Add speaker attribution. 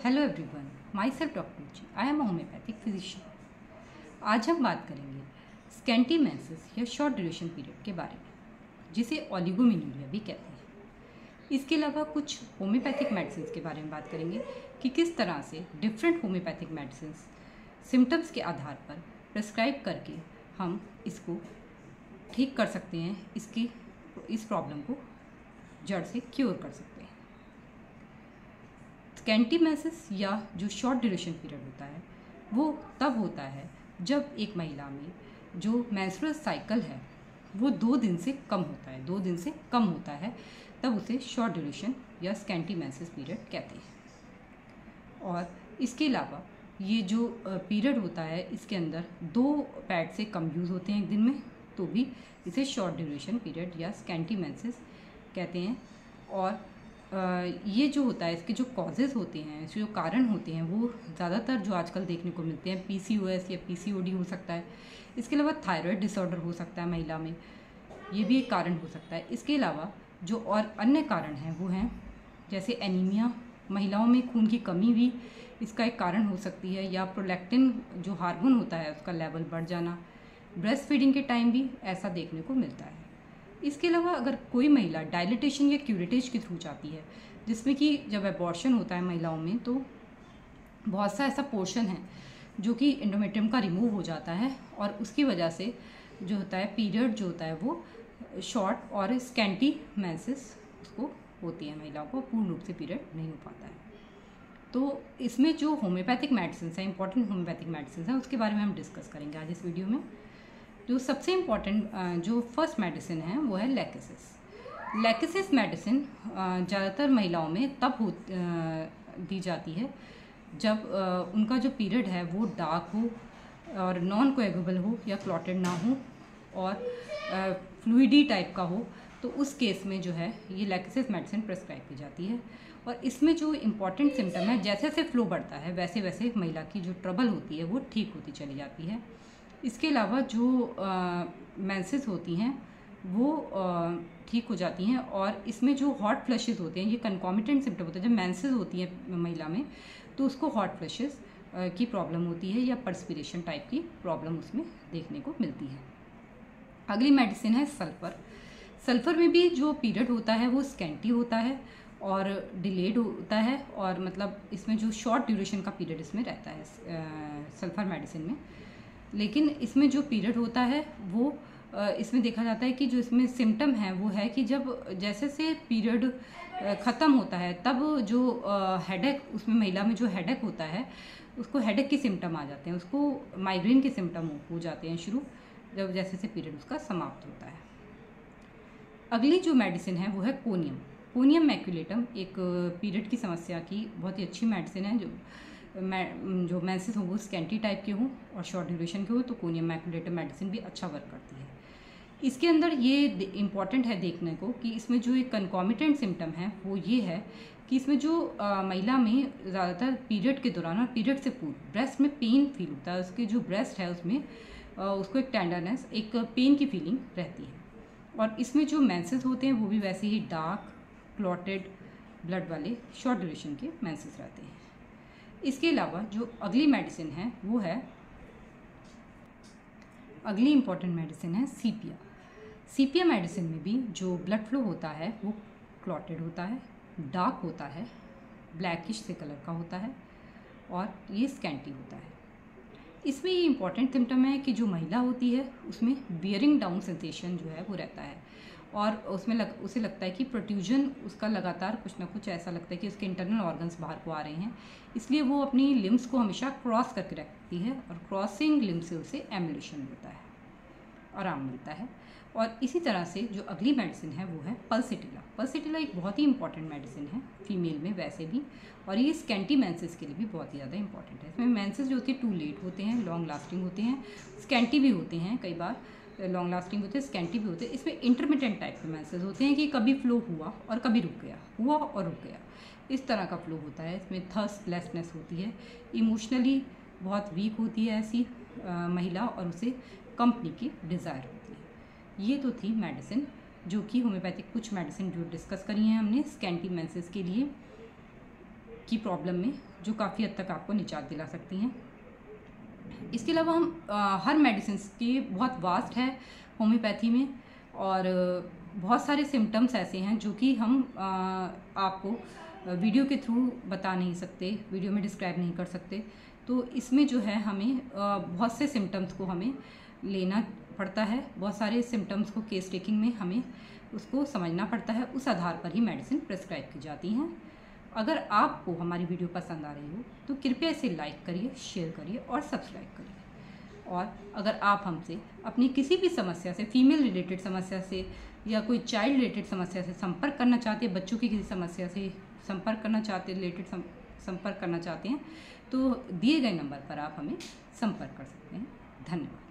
Speaker 1: Hello everyone, my self doctor ji, I am a homeopathic physician. आज हम बात करेंगे स्कैंटी मेंसेस या शॉर्ट ड्यूरेशन पीरियड के बारे में, जिसे ओलिगोमेनोरिया भी कहते हैं। इसके अलावा कुछ होम्योपैथिक मेडिसिन के बारे में बात करेंगे कि किस तरह से डिफरेंट होम्योपैथिक मेडिसिन सिम्टम्स के आधार पर प्रेस्क्राइब करके हम इसको ठीक कर सकते हैं, इस प्रॉब्लम को जड़ से क्योर कर सकते हैं। स्कैंटी मेंसेस या जो शॉर्ट ड्यूरेशन पीरियड होता है वो तब होता है जब एक महिला में जो मेंस्ट्रुअल साइकिल है वो 2 दिन से कम होता है, 2 दिन से कम होता है, तब उसे शॉर्ट ड्यूरेशन या स्कैंटी मेंसेस पीरियड कहते हैं। और इसके अलावा ये जो पीरियड होता है इसके अंदर 2 पैड से कम यूज़ होते हैं एक दिन में, तो भी इसे शॉर्ट ड्यूरेशन पीरियड या स्कैंटी मेंसेस कहते हैं। और ये जो होता है इसके जो कॉजेज़ होते हैं, इसके जो कारण होते हैं वो ज़्यादातर जो आजकल देखने को मिलते हैं PCOS या PCOD हो सकता है। इसके अलावा थायराइड डिसऑर्डर हो सकता है महिला में, ये भी एक कारण हो सकता है। इसके अलावा जो और अन्य कारण हैं वो हैं जैसे एनीमिया, महिलाओं में खून की कमी भी इसका एक कारण हो सकती है, या प्रोलैक्टिन जो हार्मोन होता है उसका लेवल बढ़ जाना, ब्रेस्ट फीडिंग के टाइम भी ऐसा देखने को मिलता है। इसके अलावा अगर कोई महिला डायलिटेशन या क्यूरेटेज के थ्रू जाती है, जिसमें कि जब एबॉर्शन होता है महिलाओं में तो बहुत सा ऐसा पोर्शन है जो कि एंडोमेट्रियम का रिमूव हो जाता है, और उसकी वजह से जो होता है पीरियड जो होता है वो शॉर्ट और स्कैंटी मेंसेस उसको होती है, महिलाओं को पूर्ण रूप से पीरियड नहीं हो पाता है। तो इसमें जो होम्योपैथिक मेडिसिन हैं, इंपॉर्टेंट होम्योपैथिक मेडिसिन हैं, उसके बारे में हम डिस्कस करेंगे आज इस वीडियो में। जो सबसे इम्पॉर्टेंट जो फर्स्ट मेडिसिन है वो है लैकेसिस। लैकेसिस मेडिसिन ज़्यादातर महिलाओं में तब दी जाती है जब उनका जो पीरियड है वो डार्क हो और नॉन कोएगुलेबल हो या क्लॉटेड ना हो और फ्लूइडी टाइप का हो, तो उस केस में जो है ये लैकेसिस मेडिसिन प्रेस्क्राइब की जाती है। और इसमें जो इम्पॉर्टेंट सिम्टम है, जैसे जैसे फ्लो बढ़ता है वैसे वैसे महिला की जो ट्रबल होती है वो ठीक होती चली जाती है। इसके अलावा जो मेंसेस होती हैं वो ठीक हो जाती हैं, और इसमें जो हॉट फ्लशेस होते हैं ये कंकॉमिटेंट सिम्टम होता है। जब मेंसेस होती हैं महिला में तो उसको हॉट फ्लशेस की प्रॉब्लम होती है या पर्स्पिरेशन टाइप की प्रॉब्लम उसमें देखने को मिलती है। अगली मेडिसिन है सल्फर। सल्फर में भी जो पीरियड होता है वो स्कैंटी होता है और डिलेड होता है, और मतलब इसमें जो शॉर्ट ड्यूरेशन का पीरियड इसमें रहता है सल्फर मेडिसिन में। लेकिन इसमें जो पीरियड होता है वो इसमें देखा जाता है कि जो इसमें सिम्टम है वो है कि जब जैसे से पीरियड ख़त्म होता है तब जो हेडेक, उसमें महिला में जो हेडेक होता है उसको हेडेक के सिम्टम आ जाते हैं, उसको माइग्रेन के सिम्टम हो जाते हैं शुरू, जब जैसे से पीरियड उसका समाप्त होता है। अगली जो मेडिसिन है वो है कोनियम। कोनियम मैक्यूलेटम एक पीरियड की समस्या की बहुत ही अच्छी मेडिसिन है। जो मेंसेस हो वो स्कैंटी टाइप के हों और शॉर्ट ड्यूरेशन के हो तो कोनियम मैक्यूलेटम मेडिसिन भी अच्छा वर्क करती है। इसके अंदर ये इम्पॉर्टेंट है देखने को कि इसमें जो एक कंकॉमिटेंट सिम्टम है वो ये है कि इसमें जो महिला में ज़्यादातर पीरियड के दौरान और पीरियड से पूर्व ब्रेस्ट में पेन फील होता है, उसके जो ब्रेस्ट है उसमें उसको एक टेंडरनेस, एक पेन की फीलिंग रहती है। और इसमें जो मेंसेस होते हैं वो भी वैसे ही डार्क क्लॉटेड ब्लड वाले शॉर्ट ड्यूरेशन के मेंसेस रहते हैं। इसके अलावा जो अगली मेडिसिन है वो है, अगली इम्पॉर्टेंट मेडिसिन है सीपिया। सीपिया मेडिसिन में भी जो ब्लड फ्लो होता है वो क्लॉटेड होता है, डार्क होता है, ब्लैकिश से कलर का होता है और ये स्कैंटी होता है। इसमें ये इम्पॉर्टेंट सिम्टम है कि जो महिला होती है उसमें बियरिंग डाउन सेंसेशन जो है वो रहता है, और उसमें उसे लगता है कि प्रोट्रूजन उसका लगातार कुछ ना कुछ ऐसा लगता है कि उसके इंटरनल ऑर्गन्स बाहर को आ रहे हैं, इसलिए वो अपनी लिम्स को हमेशा क्रॉस करके रखती है, और क्रॉसिंग लिम्ब से उसे एम्युलेशन होता है, आराम मिलता है। और इसी तरह से जो अगली मेडिसिन है वो है पल्सेटिला। पल्सेटिला एक बहुत ही इंपॉर्टेंट मेडिसिन है फीमेल में वैसे भी, और ये स्कैंटी मेंसेस के लिए भी बहुत ही ज़्यादा इंपॉर्टेंट है। इसमें मेंसेस जो होती है टू लेट होते हैं, लॉन्ग लास्टिंग होते हैं, स्कैंटी भी होते हैं, कई बार लॉन्ग लास्टिंग होते हैं, स्कैंटी भी होते हैं। इसमें इंटरमिटेंट टाइप के मेंसेस होते हैं कि कभी फ्लो हुआ और कभी रुक गया, हुआ और रुक गया, इस तरह का फ्लो होता है। इसमें थर्स्टलेसनेस होती है, इमोशनली बहुत वीक होती है ऐसी महिला, और उसे कंपनी की डिज़ायर होती है। ये तो थी मेडिसिन जो कि होम्योपैथिक कुछ मेडिसिन जो डिस्कस करी हैं हमने स्कैंटी मेंसेस के लिए। की प्रॉब्लम में, जो काफ़ी हद तक आपको निजात दिला सकती हैं। इसके अलावा हम हर मेडिसिन की बहुत वास्ट है होम्योपैथी में, और बहुत सारे सिम्टम्स ऐसे हैं जो कि हम आपको वीडियो के थ्रू बता नहीं सकते, वीडियो में डिस्क्राइब नहीं कर सकते। तो इसमें जो है हमें बहुत से सिम्टम्स को हमें लेना पड़ता है, बहुत सारे सिम्टम्स को केस टेकिंग में हमें उसको समझना पड़ता है, उस आधार पर ही मेडिसिन प्रेस्क्राइब की जाती हैं। अगर आपको हमारी वीडियो पसंद आ रही हो तो कृपया इसे लाइक करिए, शेयर करिए और सब्सक्राइब करिए। और अगर आप हमसे अपनी किसी भी समस्या से, फीमेल रिलेटेड समस्या से या कोई चाइल्ड रिलेटेड समस्या से संपर्क करना चाहते हैं, बच्चों की किसी समस्या से संपर्क करना चाहते, संपर्क करना चाहते हैं, तो दिए गए नंबर पर आप हमें संपर्क कर सकते हैं। धन्यवाद।